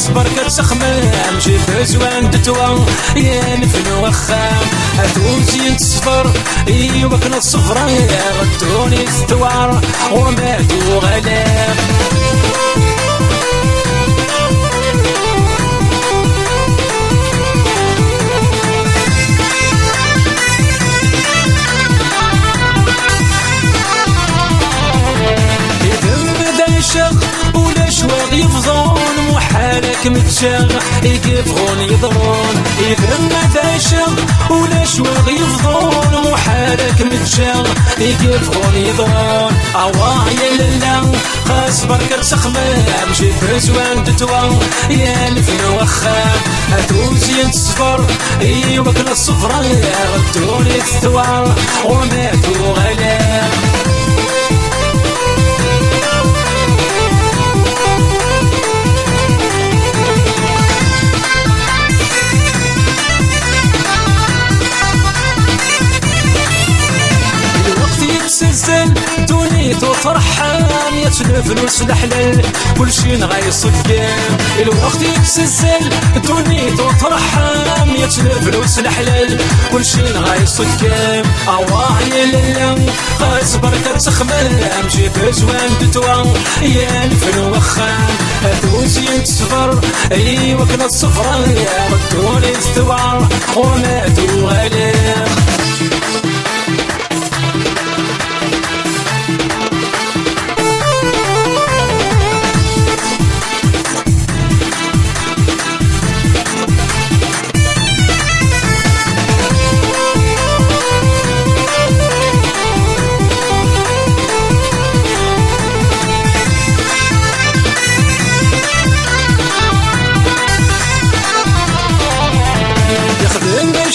خاص بركة تخمام جيب زوان دتوا يا نفن وخام هاتونسي نتصفر ايوا كنا الصفرة يا غدوني الثوار وماتوا غلام ولا شواغ يفضون محالك متشاغ يقفغون يضرون إذا ما تعشق ولا شواغ يفضون محالك متشاغ يقفغون يضرون أواه يا لالا خاص بركة تخمام جيب زوان دتوا يا نفن وخام هاتونسي نتصفر ايوا كنا الصفرة يا غدوني الثوار وماتوا غلام سلسل دونيت وفرحان يتلف فلوس الحلال كل شي نغيص القام الوقت يتسلسل دونيت وفرحان يتلف فلوس الحلال كل شي نغيص القام اواه يا لالا خاص بركة تخمام جيب زوان دتوا يا نفن وخام هاتونسي نتصفر ايوا كنا الصفرة يا ردوني الثوار وماتوا غلام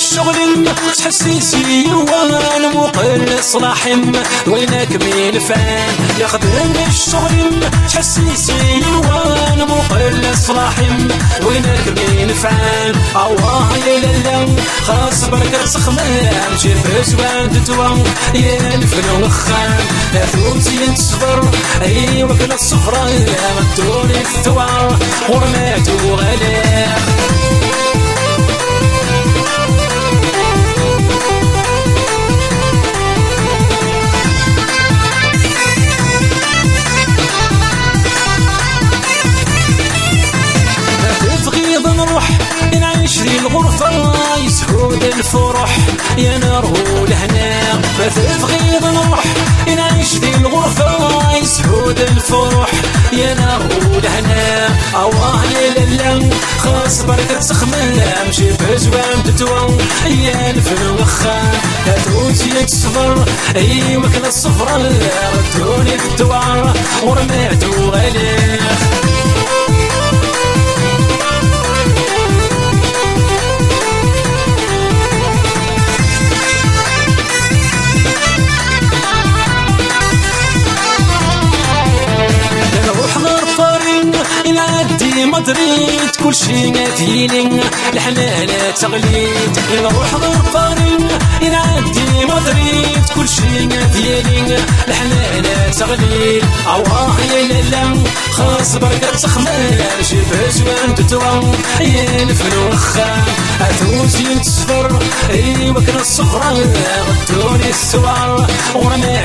الشغل تحسيسي وانا مقل صلاحم وينك من الفان يخدم الشغل تحسيسي وانا مقل صلاحم وينك من الفان اواه يا لالا خاص بركة تخمام جيب زوان دتوا يا نفن وخام هاتونسي نتصفر ايوا كنا الصفرة يا غدوني الثوار ورماتوا غلام نروح نعيش ذي الغرفة يسهود الفرح يا نار والهنا ما تبغيض نروح نعيش ذي الغرفة يسهود الفرح يا نار والهنا اواه يا لالا خاص بركة تخمام جيب زوان دتوا يا نفن وخام هاتونسي تصفر ايوا كنا الصفرة ردوني الثوار ورماتوا غلام نعدي مدريد كل شي فيني الحنانة تغليد نروح غرفارين نعدي مدريد كل شي فيني الحنانة تغليد اواه يا لالا خاص بركة تخمام جيب زوان دتوا يا نفن وخام هاتونسي نتصفر ايوا كنا الصفرة غدوني الثوار ورماتوا